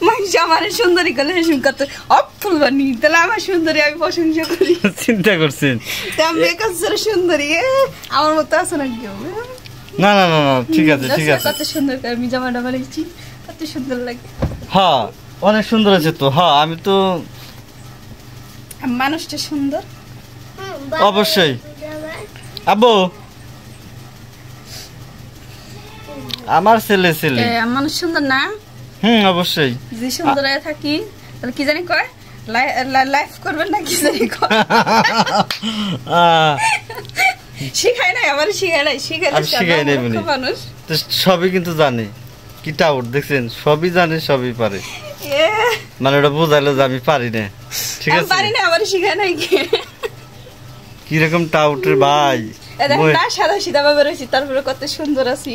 মানুষ আমার সুন্দরী করলে কত অফুল বানি, তাহলে আমার সুন্দরী আমি প্রশংসা করি। চিন্তা করছেন সুন্দরী আমার মতো আছে না কেউ? না না না না, ঠিক আছে ঠিক আছে। কত সুন্দর আমি জামাটা বানিয়েছি, কত সুন্দর লাগে। হ্যাঁ অনেক সুন্দর আছে তো। হ্যাঁ আমি তো মানুষটা সুন্দর অবশ্যই। আব্বু আমার ছেলে মানুষ সুন্দর না? অবশ্যই। যে সুন্দর থাকি তাহলে কি জানি কয় লাইফ করবেন না কি জানি কয়। শিখাই নাই আমার, শিখাই নাই, শিখাই নাই মানুষ তো সবই কিন্তু জানে। কি টাউট দেখছেন, সবই জানে সবই পারে, মানে ওটা বোঝাইলো যে আমি পারি না। ঠিক আছে পারি না, আমার শিখাই নাই। কিরকম টাউটের ভাই, সাদা সিধা ভাবে রয়েছি, তারপরে কত সুন্দর আছি।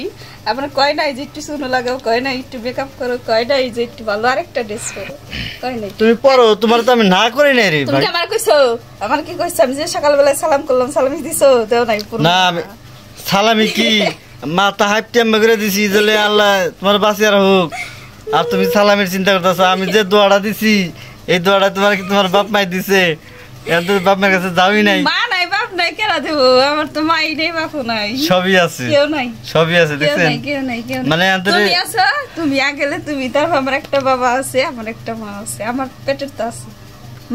আপনার কয় নাই যে একটু চুনো লাগাও, কয় নাই একটু মেকআপ করো, কয় নাই যে একটু ভালো আরেকটা ড্রেস করো, কয় নাই। তুমি পড়ো, তোমার তো আমি না করি নাই রে। তুমি আমার কইছো, আমার কি কইছো? আমি যে সকালবেলায় সালাম করলাম, সালামি দিছো দেও নাই? না আমি সালামি কি মাথা হাইপটি আমি করে দিছি যে আল্লাহ তোমার বাঁচিয়ে রাখুক, আর তুমি সালামের চিন্তা করতেছো। আমি যে দোয়াটা দিছি এই দোয়াটা তোমার কি তোমার বাপ মাই দিছে? বাপ মায়ের কাছে যাওই নাই। মা নাই বাপ নাই কেন দেবো? আমার তো মাই নেই, বাপও নাই, সবই আছে, কেউ নাই, সবই আছে। দেখছেন কেউ নাই, কেউ নাই। মানে তুমি আছো, তুমি আগেলে তুমি, তারপর আমার একটা বাবা আছে, আমার একটা মা আছে, আমার পেটের তো আছে।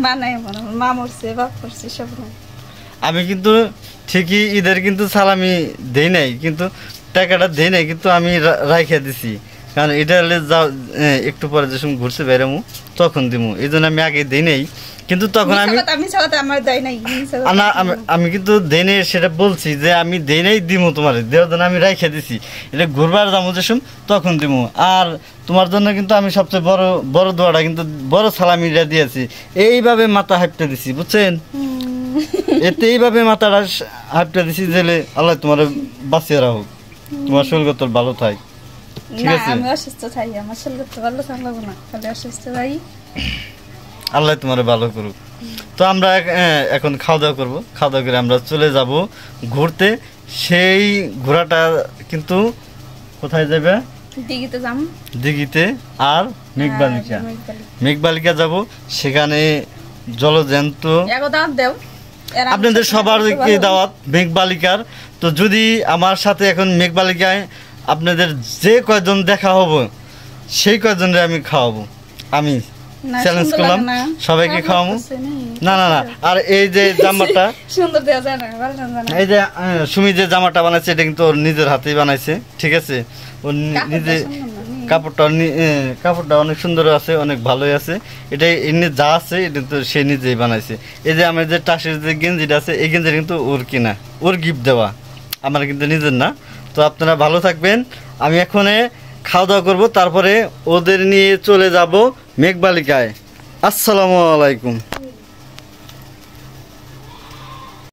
মা নাই আমার, মা মরছে, বাপ মরছে, সব নাই। আমি কিন্তু ঠিকই ঈদের কিন্তু সালামি দেই নাই, কিন্তু টাকাটা দেই নাই, কিন্তু আমি রাইখা দিছি। কারণ এটা হলে যাও একটু পরে যে সময় ঘুরছে বেরোমু তখন দিমু, এই জন্য আমি আগে দেই নাই। কিন্তু তখন আমি কিন্তু দেই নাই, সেটা বলছি যে আমি দেই নাই, দিমু তোমার দেওয়ার জন্য আমি রাইখা দিছি। এটা ঘুরবার যাবো যে সময় তখন দিমু। আর তোমার জন্য কিন্তু আমি সবচেয়ে বড় বড় দোয়াটা কিন্তু বড় সালামিটা দিয়েছি, এইভাবে মাথা হাঁপটা দিছি, বুঝছেন? এতে এইভাবে মাথাটা হাঁপটা দিছি যে আল্লাহ তোমার বাঁচিয়ে রাখুক, তোমার শরীর তোর ভালো থাক। ঠিক আছে, আমি অসুস্থ থাকি, আমার শরীর তো ভালো থাকবো না, খালি অসুস্থ থাকি। আল্লাহ তোমার ভালো করুক। তো আমরা এখন খাওয়া দাওয়া করবো, খাওয়া দাওয়া করে আমরা চলে যাব ঘুরতে। সেই ঘোরাটা কিন্তু কোথায় যাবে? দিঘিতে যাব, দিঘিতে আর মেঘবালিকা, মেঘবালিকা যাব। সেখানে জলজ্যান্ত আপনাদের সবার দাওয়াত মেঘবালিকার। তো যদি আমার সাথে এখন মেঘবালিকায় আপনাদের যে কয়জন দেখা হবে সেই কয়জনের আমি খাওয়াবো, আমি চ্যালেঞ্জ করলাম সবাইকে খাওয়াবো। না না না, আর এই যে জামাটা সুন্দর দেওয়া যায় না, এই যে সুমি যে জামাটা বানাইছে এটা কিন্তু ওর নিজের হাতেই বানাইছে। ঠিক আছে, ওর নিজে কাপড়টা অনেক সুন্দর আছে, অনেক ভালোই আছে। এটা এমনি যা আছে এটা তো সে নিজেই বানাইছে। এই যে আমার যে টাসের যে গেঞ্জিটা আছে এই গেঞ্জিটা কিন্তু ওর কিনা, ওর গিফট দেওয়া, আমার কিন্তু নিজের না। তো আপনারা ভালো থাকবেন। আমি এখন খাওয়া দাওয়া করবো, তারপরে ওদের নিয়ে চলে যাব মেঘবালিকায়। আসসালামু আলাইকুম।